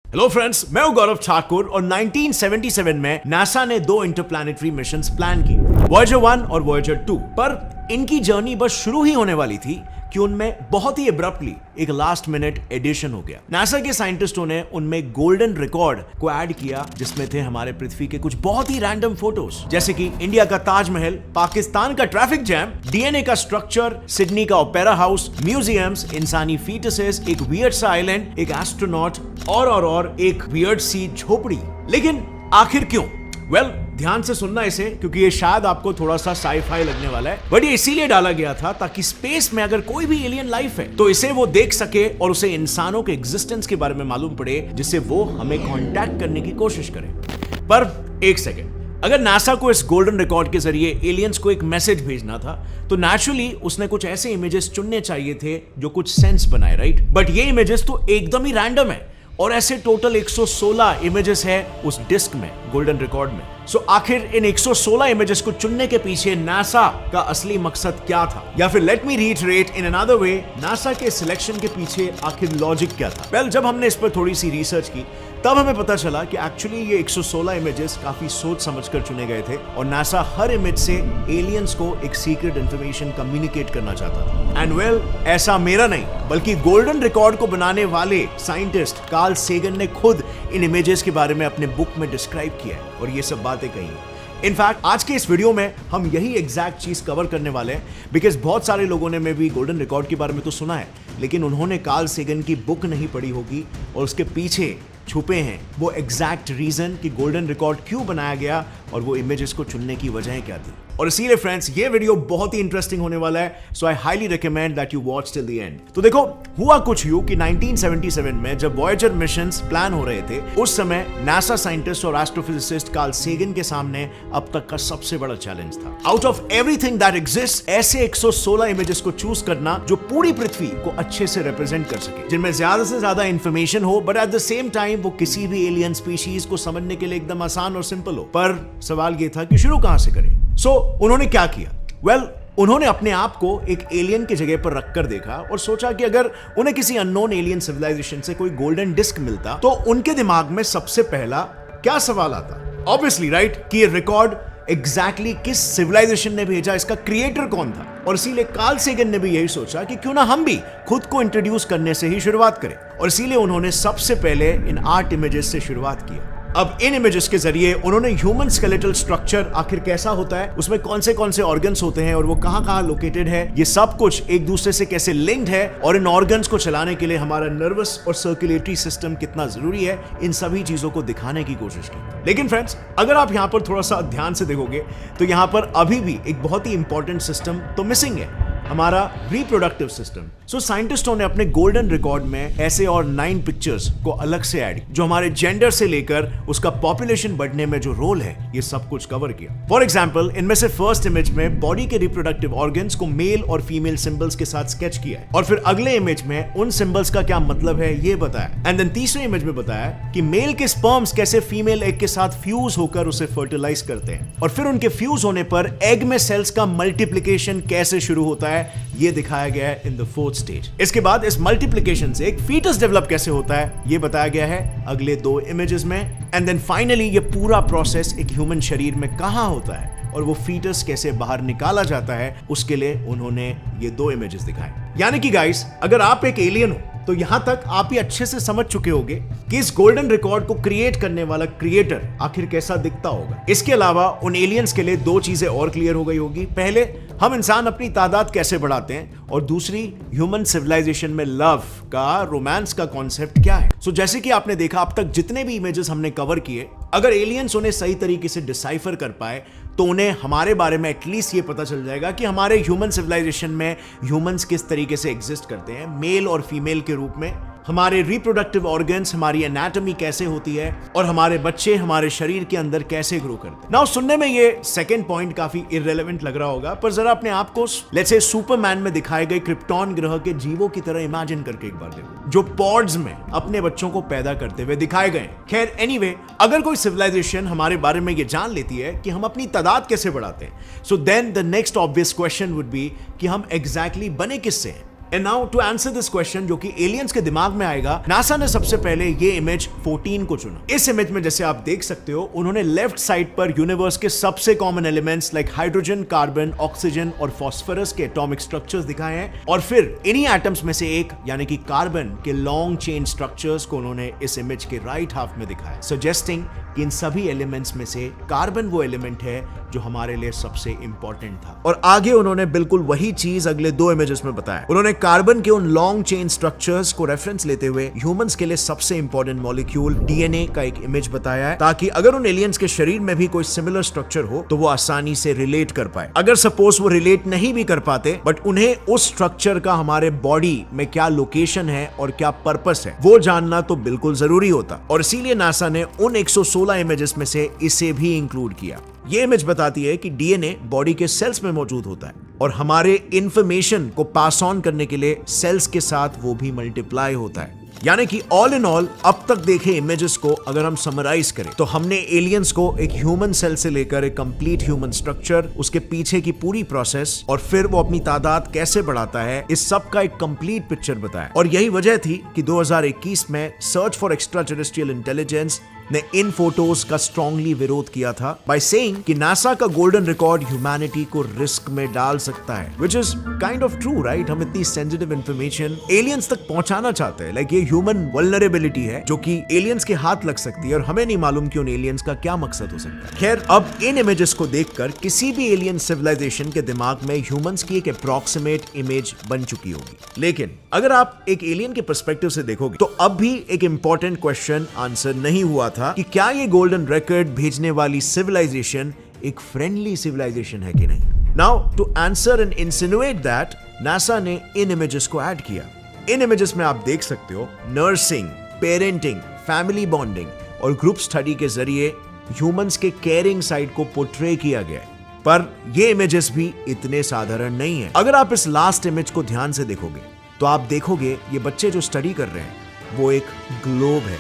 Hello friends, मैं हूं गौरव ठाकुर और 1977 में नासा ने दो इंटरप्लैनेटरी मिशंस प्लान की, वॉयेजर 1 और वॉयेजर 2। पर इनकी जर्नी बस शुरू ही होने वाली थी कि उनमें बहुत ही एब्रप्टली एक लास्ट मिनट एडिशन हो गया। नासा के साइंटिस्टों ने उनमें गोल्डन रिकॉर्ड को ऐड किया, जिसमें थे हमारे पृथ्वी के कुछ बहुत ही रैंडम फोटोज, जैसे कि इंडिया का ताजमहल, पाकिस्तान का ट्रैफिक जैम, डीएनए का स्ट्रक्चर, सिडनी का ओपेरा हाउस, म्यूजियम्स, इंसानी फीटसेस, एक वियर्ड सा आइलैंड, एक एस्ट्रोनॉट और एक वियर्ड सी झोपड़ी। लेकिन आखिर क्यों? ध्यान से सुनना इसे, क्योंकि ये शायद आपको थोड़ा सा साई-फाई लगने वाला है, बट ये इसीलिए डाला गया था ताकि स्पेस में अगर कोई भी एलियन लाइफ है तो इसे वो देख सके और उसे इंसानों के एग्जिस्टेंस के बारे में मालूम पड़े, जिससे वो हमें कांटेक्ट करने की कोशिश करे। पर एक सेकेंड, अगर नासा को इस गोल्डन रिकॉर्ड के जरिए एलियंस को एक मैसेज भेजना था तो नेचुरली उसने कुछ ऐसे इमेजेस चुनने चाहिए थे जो कुछ सेंस बनाए, राइट? बट ये इमेजेस तो एकदम ही रैंडम है और ऐसे टोटल 116 इमेजेस है उस डिस्क में, गोल्डन रिकॉर्ड में। सो आखिर इन 116 इमेजेस को चुनने के पीछे नासा का असली मकसद क्या था, या फिर let me reiterate in another way, NASA के सिलेक्शन के पीछे आखिर लॉजिक क्या था? जब हमने इस पर थोड़ी सी रिसर्च की तब हमें पता चला कि एक्चुअली ये 116 इमेजेस काफी सोच समझकर चुने गए थे और नासा हर इमेज से एलियंस को एक सीक्रेट इंफॉर्मेशन कम्युनिकेट करना चाहता था। एंड ऐसा मेरा नहीं बल्कि गोल्डन रिकॉर्ड को बनाने वाले साइंटिस्ट कार्ल सेगन ने खुद इन इमेजेस के बारे में अपने बुक में डिस्क्राइब किया है और ये सब बातें कही। इनफैक्ट आज के इस वीडियो में हम यही एग्जैक्ट चीज कवर करने वाले हैं, बिकॉज बहुत सारे लोगों ने भी गोल्डन रिकॉर्ड के बारे में तो सुना है, लेकिन उन्होंने कार्ल सेगन की बुक नहीं पढ़ी होगी और उसके पीछे छुपे हैं वो एग्जैक्ट रीजन कि गोल्डन रिकॉर्ड क्यों बनाया गया और वो इमेजेस को चुनने की वजह क्या थी। और इसीलिए फ्रेंड्स, ये वीडियो बहुत ही इंटरेस्टिंग होने वाला है, so I highly recommend that you watch till the end. तो देखो, हुआ कुछ यूं कि 1977 में जब वॉयेजर मिशंस प्लान हो रहे थे, उस समय नासा साइंटिस्ट और एस्ट्रोफिजिसिस्ट कार्ल सेगन के सामने अब तक का सबसे बड़ा चैलेंज था, out of everything that exist, ऐसे 116 इमेजेस को चूज करना जो पूरी पृथ्वी को अच्छे से रिप्रेजेंट कर सके, जिनमें ज्यादा से ज्यादा इंफॉर्मेशन हो, but at the same time वो किसी भी एलियन स्पीशीज को समझने के लिए एकदम आसान और सिंपल हो। पर सवाल ये था कि शुरू कहां से करें? उन्होंने क्या किया? उन्होंने अपने आप को एक एलियन की जगह पर रखकर देखा और सोचा कि अगर उन्हें किसी अननोन एलियन सिविलाइजेशन से कोई गोल्डन डिस्क मिलता तो उनके दिमाग में सबसे पहला क्या सवाल आता? ऑब्वियसली राइट, कि ये रिकॉर्ड एग्जैक्टली किस सिविलाइजेशन ने भेजा, इसका क्रिएटर कौन था? और इसीलिए कार्ल सेगन ने भी यही सोचा कि क्यों ना हम भी खुद को इंट्रोड्यूस करने से ही शुरुआत करें, और इसीलिए उन्होंने सबसे पहले इन 8 इमेजेस से शुरुआत किया। अब इन इमेजेस के जरिए उन्होंने ह्यूमन स्केलेटल स्ट्रक्चर आखिर कैसा होता है, उसमें कौन से ऑर्गन्स होते हैं और वो कहां लोकेटेड है, ये सब कुछ एक दूसरे से कैसे लिंक्ड है, और इन ऑर्गन्स को चलाने के लिए हमारा नर्वस और सर्कुलेटरी सिस्टम कितना जरूरी है, इन सभी चीजों को दिखाने की कोशिश की। लेकिन फ्रेंड्स, अगर आप यहां पर थोड़ा सा ध्यान से देखोगे तो यहां पर अभी भी एक बहुत ही इंपॉर्टेंट सिस्टम तो मिसिंग है, हमारा रिप्रोडक्टिव सिस्टम। सो साइंटिस्टों ने अपने गोल्डन रिकॉर्ड में ऐसे और 9 पिक्चर्स को अलग से ऐड, जो हमारे जेंडर से लेकर उसका पॉपुलेशन बढ़ने में जो रोल है, ये सब कुछ कवर किया। फॉर एग्जांपल, इनमें से फर्स्ट इमेज में बॉडी के रिप्रोडक्टिव ऑर्गन्स को मेल और फीमेल सिंबल्स के साथ स्केच किया है, और फिर अगले इमेज में उन सिंबल्स का क्या मतलब है ये बताया, एंड देन तीसरे इमेज में बताया कि मेल के स्पर्म्स कैसे फीमेल एग के साथ फ्यूज होकर उसे फर्टिलाइज करते हैं, और फिर उनके फ्यूज होने पर एग में सेल्स का मल्टीप्लिकेशन कैसे शुरू होता है, ये दिखाया गया है इन द 4th स्टेज। इसके बाद इस मल्टीप्लिकेशन से एक फीटस डेवलप कैसे होता है, ये बताया गया है अगले 2 इमेजेस में, एंड देन फाइनली ये पूरा प्रोसेस एक ह्यूमन शरीर में कहां होता है और वो फीटस कैसे बाहर निकाला जाता है, उसके लिए उन्होंने ये 2 इमेजेस दिखाए। यानी कि गाइस, अगर आप एक एलियन हो तो यहां तक आप ही अच्छे से समझ चुके होंगे कि इस गोल्डन रिकॉर्ड को क्रिएट करने वाला क्रिएटर आखिर कैसा दिखता होगा। इसके अलावा उन एलियंस के लिए 2 चीजें और क्लियर हो गई होगी। पहले, हम इंसान अपनी तादाद कैसे बढ़ाते हैं, और दूसरी, ह्यूमन सिविलाइजेशन में लव का, रोमांस का कॉन्सेप्ट क्या है। जैसे कि आपने देखा, अब तक जितने भी इमेजेस हमने कवर किए, अगर एलियंस उन्हें सही तरीके से डिसाइफर कर पाए तो उन्हें हमारे बारे में एटलीस्ट ये पता चल जाएगा कि हमारे ह्यूमन सिविलाइजेशन में ह्यूमंस किस तरीके से एग्जिस्ट करते हैं, मेल और फीमेल के रूप में, हमारे रिप्रोडक्टिव ऑर्गन्स, हमारी एनाटॉमी कैसे होती है, और हमारे बच्चे हमारे शरीर के अंदर कैसे ग्रो करते हैं। नाउ सुनने में ये सेकंड पॉइंट काफी इररिलेवेंट लग रहा होगा, पर जरा अपने आप को लेट्स से सुपरमैन में दिखाए गए क्रिप्टॉन ग्रह के जीवों की तरह इमेजिन करके एक बार देखो, जो पॉड्स में अपने बच्चों को पैदा करते हुए दिखाए गए। खैर एनीवे, अगर कोई सिविलाइजेशन हमारे बारे में ये जान लेती है कि हम अपनी तादाद कैसे बढ़ाते हैं, so then the next obvious question would be कि हम एग्जैक्टली बने किससे हैं। And now to answer this question जो कि एलियंस के दिमाग में आएगा, नासा ने सबसे पहले ये इमेज 14 को चुना। इस इमेज में जैसे आप देख सकते हो, उन्होंने लेफ्ट साइड पर यूनिवर्स के सबसे common elements like hydrogen, carbon, oxygen और फास्फोरस के एटॉमिक स्ट्रक्चर्स दिखाए हैं, और फिर इन्हीं एटम्स में से एक यानी कि कार्बन के लॉन्ग चेन स्ट्रक्चर्स को उन्होंने इस इमेज के राइट हाफ में दिखाया, सजेस्टिंग कि इन सभी एलिमेंट्स में से कार्बन वो एलिमेंट है जो हमारे लिए सबसे इंपॉर्टेंट था। और आगे उन्होंने बिल्कुल वही चीज अगले दो इमेजेस में बताया। उन्होंने कार्बन के उन लॉन्ग चेन स्ट्रक्चर्स को रेफरेंस लेते हुए ह्यूमंस के लिए सबसे इंपॉर्टेंट मॉलिक्यूल डीएनए का एक इमेज बताया है, ताकि अगर उन एलियंस के शरीर में भी कोई सिमिलर स्ट्रक्चर हो तो वो आसानी से रिलेट कर पाए। अगर सपोज वो रिलेट नहीं भी कर पाते, बट उन्हें उस स्ट्रक्चर का हमारे बॉडी में क्या लोकेशन है और क्या पर्पस है वो जानना तो बिल्कुल जरूरी होता, और इसीलिए नासा ने उन 116 इमेजेस में से इसे भी इंक्लूड किया। ये इमेज बताती है कि डीएनए बॉडी के सेल्स में मौजूद होता है और हमारे इंफॉर्मेशन को पास ऑन करने के लिए सेल्स के साथ वो भी मल्टीप्लाई होता है। यानी कि ऑल इन ऑल अब तक देखे इमेजेस को अगर हम समराइज करें तो हमने एलियंस को एक ह्यूमन सेल से लेकर एक कंप्लीट ह्यूमन स्ट्रक्चर, उसके पीछे की पूरी प्रोसेस और फिर वो अपनी तादाद कैसे बढ़ाता है, इस सब का एक कंप्लीट पिक्चर बताया। और यही वजह थी कि 2021 में search for extra terrestrial intelligence ने इन फोटोज का स्ट्रांगली विरोध किया था बाय सेइंग कि नासा का गोल्डन रिकॉर्ड ह्यूमैनिटी को रिस्क में डाल सकता है, which is kind of true, right? हम इतनी सेंसिटिव इंफॉर्मेशन एलियंस तक पहुंचाना चाहते हैं, लाइक ये ह्यूमन वल्नरेबिलिटी है जो कि एलियंस के हाथ लग सकती है और हमें नहीं मालूम कि उन एलियंस का क्या मकसद हो सकता है। खैर, अब इन इमेजेस को देखकर किसी भी एलियन सिविलाइजेशन के दिमाग में ह्यूमंस की एक अप्रॉक्सीमेट इमेज बन चुकी होगी। लेकिन अगर आप एक एलियन के पर्सपेक्टिव से देखोगे तो अब भी एक इंपॉर्टेंट क्वेश्चन आंसर नहीं हुआ था कि क्या ये गोल्डन रिकॉर्ड भेजने वाली सिविलाइजेशन एक फ्रेंडली सिविलाइजेशन है कि नहीं। Now to answer and insinuate that, NASA ने इन इमेजेस को ऐड किया। इन इमेजेस में आप देख सकते हो नर्सिंग, पेरेंटिंग, फैमिली बॉन्डिंग और ग्रुप स्टडी के जरिए ह्यूमंस के केयरिंग साइड को पोर्ट्रे किया गया है। पर ये इमेजेस भी इतने साधारण नहीं है। अगर आप इस लास्ट इमेज को ध्यान से देखोगे तो आप देखोगे ये बच्चे जो स्टडी कर रहे हैं वो एक ग्लोब है,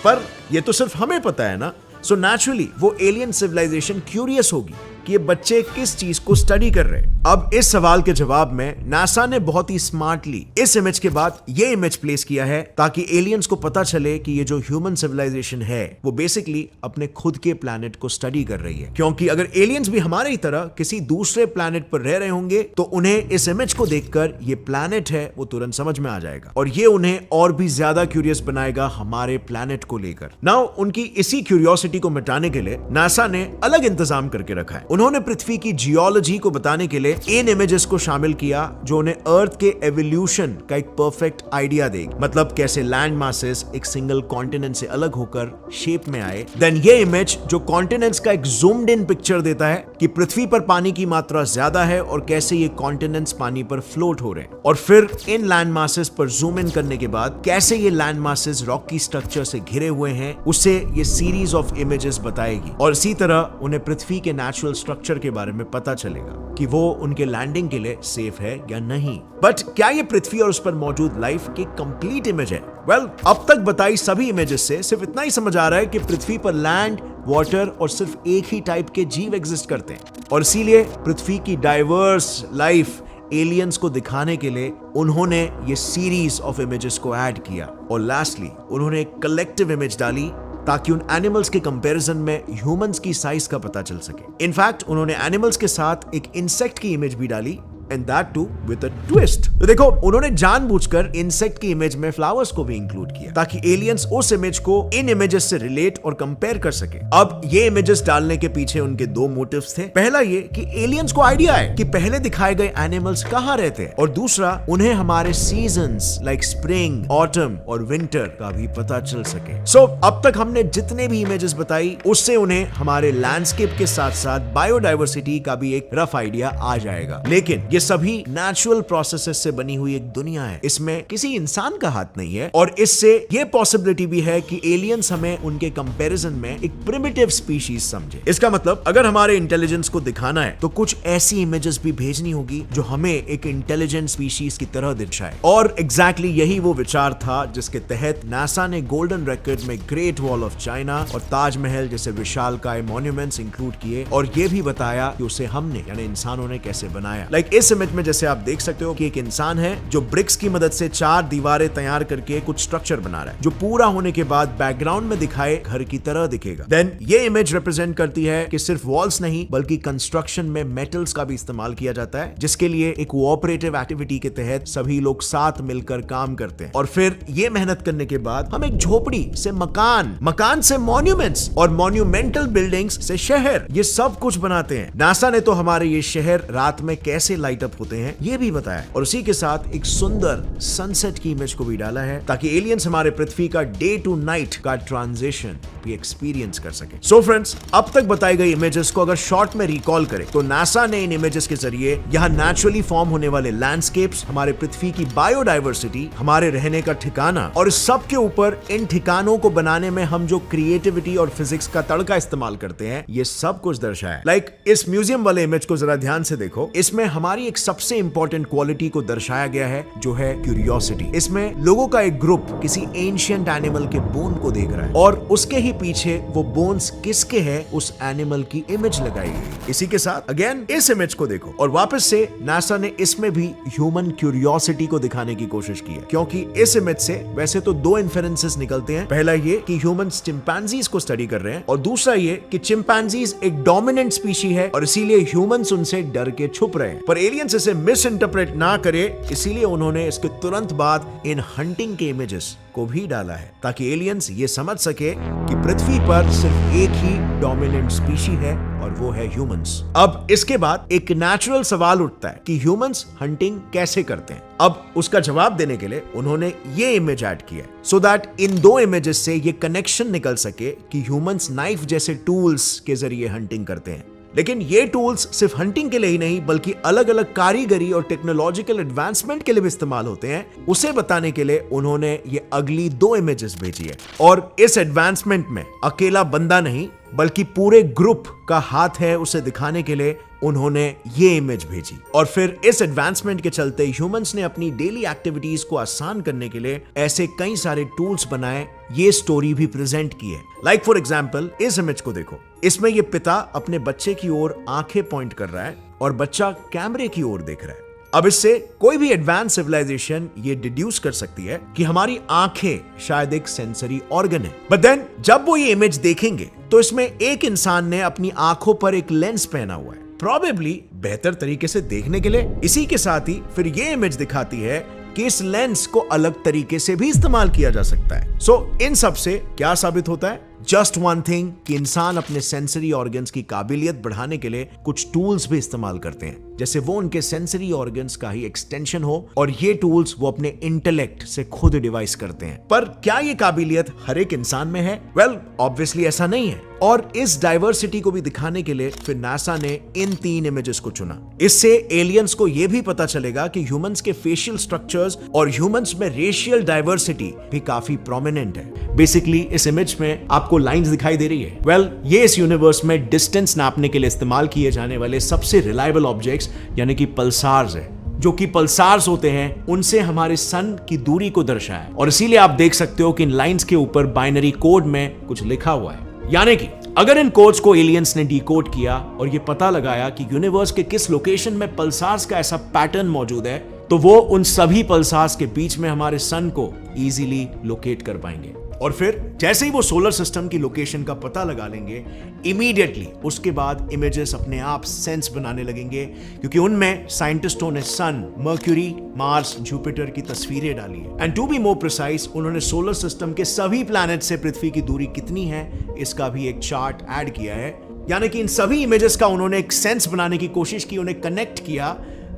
पर ये तो सिर्फ हमें पता है ना। सो नेचुरली वो एलियन सिविलाइजेशन क्यूरियस होगी कि ये बच्चे किस चीज को स्टडी कर रहे हैं। अब इस सवाल के जवाब में नासा ने बहुत ही स्मार्टली इस इमेज के बाद ये इमेज प्लेस किया है ताकि एलियंस को पता चले कि ये जो ह्यूमन सिविलाइजेशन है वो बेसिकली अपने खुद के प्लैनेट को स्टडी कर रही है। क्योंकि अगर एलियंस भी हमारे ही तरह किसी दूसरे प्लैनेट पर रह रहे होंगे तो उन्हें इस इमेज को देखकर ये प्लैनेट है वो तुरंत समझ में आ जाएगा और ये उन्हें और भी ज्यादा क्यूरियस बनाएगा हमारे प्लैनेट को लेकर। नाउ उनकी इसी क्यूरियोसिटी को मिटाने के लिए नासा ने अलग इंतजाम करके रखा है। उन्होंने पृथ्वी की जियोलॉजी को बताने के लिए इन इमेजेस को शामिल किया जो उन्हें अर्थ के एवोल्यूशन का एक परफेक्ट आइडिया देगी, मतलब कैसे लैंड मासेस एक सिंगल कॉन्टिनेंट से अलग होकर शेप में आए। देन ये इमेज जो कॉन्टिनेंट्स का एक जूम्ड इन पिक्चर देता है कि पृथ्वी पर पानी की मात्रा ज्यादा है और कैसे ये कॉन्टिनेंट्स पानी पर फ्लोट हो रहे हैं। और फिर इन लैंड मासेस पर जूम इन करने के बाद कैसे ये लैंड मासेस रॉकी स्ट्रक्चर से घिरे हुए हैं, उससे ये सीरीज ऑफ इमेजेस बताएगी। और इसी तरह उन्हें पृथ्वी के नेचुरल स्ट्रक्चर के बारे में पता चलेगा कि वो उनके लैंडिंग के लिए सेफ है या नहीं। बट क्या ये पृथ्वी और उस पर मौजूद लाइफ की कंप्लीट इमेज है? वेल, अब तक बताई सभी इमेजेस से सिर्फ इतना ही समझ आ रहा है कि पृथ्वी पर लैंड, वाटर और सिर्फ एक ही टाइप के जीव एग्जिस्ट करते हैं और इसीलिए पृथ्वी की डाइवर्स लाइफ एलियंस को दिखाने के लिए उन्होंने ये सीरीज ऑफ इमेजेस को ऐड किया। और लास्टली उन्होंने एक कलेक्टिव इमेज डाली ताकि उन एनिमल्स के कंपैरिजन में ह्यूमंस की साइज का पता चल सके। इनफैक्ट उन्होंने एनिमल्स के साथ एक इंसेक्ट की इमेज भी डाली, and that too with a twist. तो देखो, उन्होंने जानबूझकर इंसेक्ट की इमेज में फ्लावर्स को भी इंक्लूड किया ताकि एलियंस उस इमेज को इन इमेजेस से रिलेट और कंपेयर कर सके। अब ये इमेजेस डालने के पीछे उनके दो मोटिव्स थे। पहला ये कि एलियंस को आइडिया है कि पहले दिखाए गए एनिमल्स कहां रहते हैं, और दूसरा उन्हें हमारे सीजन्स लाइक स्प्रिंग, ऑटम और विंटर का भी पता चल सके। सो अब तक हमने जितने भी इमेजेस बताई उससे उन्हें हमारे लैंडस्केप के साथ साथ बायोडाइवर्सिटी का भी एक रफ आइडिया आ जाएगा। लेकिन ये सभी नेचुरल प्रोसेसेस से बनी हुई एक दुनिया है, इसमें किसी इंसान का हाथ नहीं है। और इससे ये पॉसिबिलिटी भी है कि एलियंस हमें उनके कंपैरिजन में एक प्रिमिटिव स्पीशीज समझे। इसका मतलब अगर हमारे इंटेलिजेंस को दिखाना है तो कुछ ऐसी इमेजेस भी भेजनी होगी जो हमें एक इंटेलिजेंट स्पीशीज की तरह दर्शाए। और एग्जैक्टली यही वो विचार था जिसके तहत नासा ने गोल्डन रिकॉर्ड में ग्रेट वॉल ऑफ चाइना और ताजमहल जैसे विशालकाय मॉन्यूमेंट्स इंक्लूड किए और ये भी बताया कि उसे हमने यानी इंसानों ने कैसे बनाया। लाइक इस इमेज में जैसे आप देख सकते हो कि एक इंसान है जो ब्रिक्स की मदद से 4 दीवारें तैयार करके कुछ स्ट्रक्चर बना रहा है, जो पूरा होने के बाद बैकग्राउंड में दिखाए घर की तरह दिखेगा। देन ये इमेज रिप्रेजेंट करती है कि सिर्फ वॉल्स नहीं बल्कि कंस्ट्रक्शन में मेटल्स का भी इस्तेमाल किया जाता है, जिसके लिए एक कोऑपरेटिव एक्टिविटी के तहत सभी लोग साथ मिलकर काम करते हैं। और फिर ये मेहनत करने के बाद हम एक झोपड़ी से मकान से मॉन्यूमेंट्स और मॉन्यूमेंटल बिल्डिंग्स से शहर, ये सब कुछ बनाते हैं। नासा ने तो हमारे ये शहर रात में कैसे लाइट अप होते हैं ये भी बताया, और उसी के साथ एक सुंदर सनसेट की इमेज को भी डाला है ताकि एलियंस हमारे पृथ्वी का डे टू नाइट का ट्रांजिशन भी एक्सपीरियंस कर सके। सो फ्रेंड्स, अब तक बताई गई इमेजेस को अगर शॉर्ट में रिकॉल करें तो नासा ने इन इमेजेस के जरिए यहाँ नेचुरली फॉर्म होने वाले लैंडस्केप्स, हमारे पृथ्वी की बायोडाइवर्सिटी, हमारे रहने का ठिकाना और इस सब के ऊपर इन ठिकानों को बनाने में हम जो क्रिएटिविटी और फिजिक्स का तड़का इस्तेमाल करते हैं ये सब कुछ दर्शाया। लाइक इस म्यूजियम वाले इमेज को जरा ध्यान से देखो, इसमें हमारी एक सबसे इंपॉर्टेंट क्वालिटी को दर्शाया गया है जो है क्यूरियोसिटी। इसमें लोगों का एक ग्रुप किसी एंशिएंट एनिमल के बोन को देख रहा है और उसके ही पीछे वो बोन्स किसके हैं उस एनिमल की इमेज लगाई गई। इसी के साथ अगेन इस इमेज को देखो और वापस से नासा ने इसमें भी ह्यूमन क्यूरियोसिटी को दिखाने की कोशिश की है, क्योंकि इस इमेज से वैसे तो 2 इन्फेरेंसेस निकलते हैं। पहला ये कि ह्यूमंस चिंपैंजीज को स्टडी कर रहे हैं और दूसरा ये कि चिंपैंजीज एक डोमिनेंट स्पीशी है और इसीलिए ह्यूमंस उनसे डर के छुप रहे हैं। पर एलियंस इसे मिस इंटरप्रेट ना करे इसीलिए उन्होंने इसके तुरंत बाद इन हंटिंग के इमेजेस को भी डाला है ताकि एलियंस ये समझ सके कि पृथ्वी पर सिर्फ एक ही डोमिनेंट स्पीशी है और वो है ह्यूमंस। अब इसके बाद एक नेचुरल सवाल उठता है कि ह्यूमंस हंटिंग कैसे करते हैं। अब उसका जवाब देने के लिए उन्होंने ये इमेज ऐड किया सो दैट इन 2 इमेजेस से ये कनेक्शन निकल सके कि ह्यूमंस नाइफ जैसे टूल्स के जरिए हंटिंग करते हैं। लेकिन ये टूल्स सिर्फ हंटिंग के लिए ही नहीं बल्कि अलग अलग कारीगरी और टेक्नोलॉजिकल एडवांसमेंट के लिए भी इस्तेमाल होते हैं। उसे बताने के लिए उन्होंने ये अगली 2 इमेजेस भेजी है और इस एडवांसमेंट में अकेला बंदा नहीं बल्कि पूरे ग्रुप का हाथ है उसे दिखाने के लिए उन्होंने ये इमेज भेजी। और फिर इस एडवांसमेंट के चलते ह्यूमंस ने अपनी डेली एक्टिविटीज को आसान करने के लिए ऐसे कई सारे टूल्स बनाए, ये स्टोरी भी प्रेजेंट की है। लाइक फॉर एग्जांपल इस इमेज को देखो, इसमें ये पिता अपने बच्चे की ओर आंखें पॉइंट कर रहा है और बच्चा कैमरे की ओर देख रहा है। अब इससे कोई भी एडवांस सिविलाइजेशन ये डिड्यूस कर सकती है कि हमारी आंखें शायद एक सेंसरी ऑर्गन है। बट देन जब वो ये इमेज देखेंगे तो इसमें एक इंसान ने अपनी आंखों पर एक लेंस पहना हुआ है, प्रोबेबली बेहतर तरीके से देखने के लिए। इसी के साथ ही फिर ये इमेज दिखाती है कि इस लेंस को अलग तरीके से भी इस्तेमाल किया जा सकता है। सो इन सब से क्या साबित होता है? जस्ट वन थिंग कि इंसान अपने सेंसरी ऑर्गन्स की काबिलियत बढ़ाने के लिए कुछ टूल्स भी इस्तेमाल करते हैं, जैसे वो उनके सेंसरी ऑर्गन्स का ही एक्सटेंशन हो और ये टूल्स वो अपने इंटेलेक्ट से खुद डिवाइस करते हैं। पर क्या ये काबिलियत हर एक इंसान में है? वेल, ऑब्वियसली ऐसा नहीं है। और इस डाइवर्सिटी को भी दिखाने के लिए फिर नासा ने इन 3 इमेजेस को चुना। इससे एलियंस को यह भी पता चलेगा कि ह्यूमंस के फेशियल स्ट्रक्चर्स और ह्यूमंस में रेशियल डाइवर्सिटी भी काफी प्रोमिनेंट है। बेसिकली इस इमेज में आपको लाइंस दिखाई दे रही है। वेल, ये इस यूनिवर्स में डिस्टेंस नापने के लिए इस्तेमाल किए जाने वाले सबसे रिलायबल ऑब्जेक्ट्स यानी कि पल्सार्स है, जो कि पल्सार्स होते हैं उनसे हमारे सन की दूरी को दर्शाया। और इसीलिए आप देख सकते हो कि इन लाइंस के ऊपर बाइनरी कोड में कुछ लिखा हुआ है, यानी कि अगर इन कोड्स को एलियंस ने डिकोड किया और ये पता लगाया कि यूनिवर्स के किस लोकेशन में पल्सार्स का ऐसा पैटर्न मौजूद है, तो वो उन सभी पल्सार्स के बीच में हमारे सन को इजीली लोकेट कर पाएंगे। और फिर जैसे ही वो सोलर सिस्टम की लोकेशन का पता लगा लेंगे, इमीडिएटली उसके बाद इमेजेस अपने आप सेंस बनाने लगेंगे, क्योंकि उनमें साइंटिस्टों ने सन, मर्क्यूरी, मार्स, जुपिटर की तस्वीरें डाली है। And to be more precise, उन्होंने सोलर सिस्टम के सभी प्लैनेट से पृथ्वी की दूरी कितनी है इसका भी एक चार्ट ऐड किया है। यानी कि इन सभी इमेजेस का उन्होंने एक सेंस बनाने की कोशिश की, उन्हें कनेक्ट किया,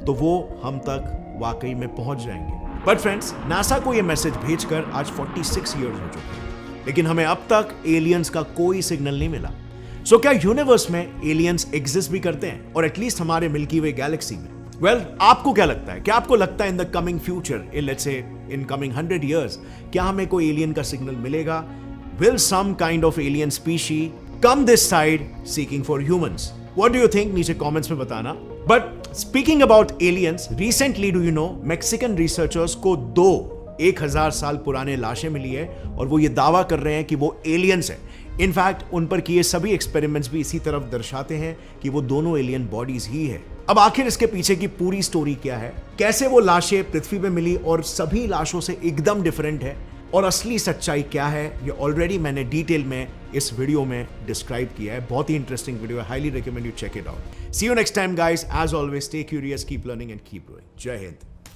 तो वो हम तक वाकई में पहुंच जाएंगे। बट फ्रेंड्स, नासा को यह मैसेज भेजकर आज 46 ईयर्स हो चुके हैं, लेकिन हमें अब तक एलियंस का कोई सिग्नल नहीं मिला। सो क्या यूनिवर्स में एलियंस एग्जिस्ट भी करते हैं, और एटलीस्ट हमारे मिल्की वे गैलेक्सी में? वेल, आपको क्या लगता है? क्या आपको लगता है in the coming future, let's say in coming 100 years, क्या हमें कोई एलियन का सिग्नल मिलेगा? Will some kind of alien species come this side seeking for humans? What do you think? नीचे कमेंट्स में बताना। But speaking about aliens, recently do you know Mexican researchers को 2 1000 साल पुराने लाशें मिली है और वो ये दावा कर रहे हैं कि वो एलियंस है। इनफैक्ट उन पर किए सभी एक्सपेरिमेंट्स भी इसी तरफ दर्शाते हैं कि वो दोनों एलियन बॉडीज ही है। अब आखिर इसके पीछे की पूरी स्टोरी क्या है, कैसे वो लाशें पृथ्वी पे मिली और सभी लाशों से एकदम डिफरेंट है, और असली सच्चाई क्या है, ये ऑलरेडी मैंने डिटेल में इस वीडियो में डिस्क्राइब किया है। बहुत ही इंटरेस्टिंग वीडियो है, highly recommend you check it out. See you next time guys, as always stay curious, keep learning and keep growing. जय हिंद।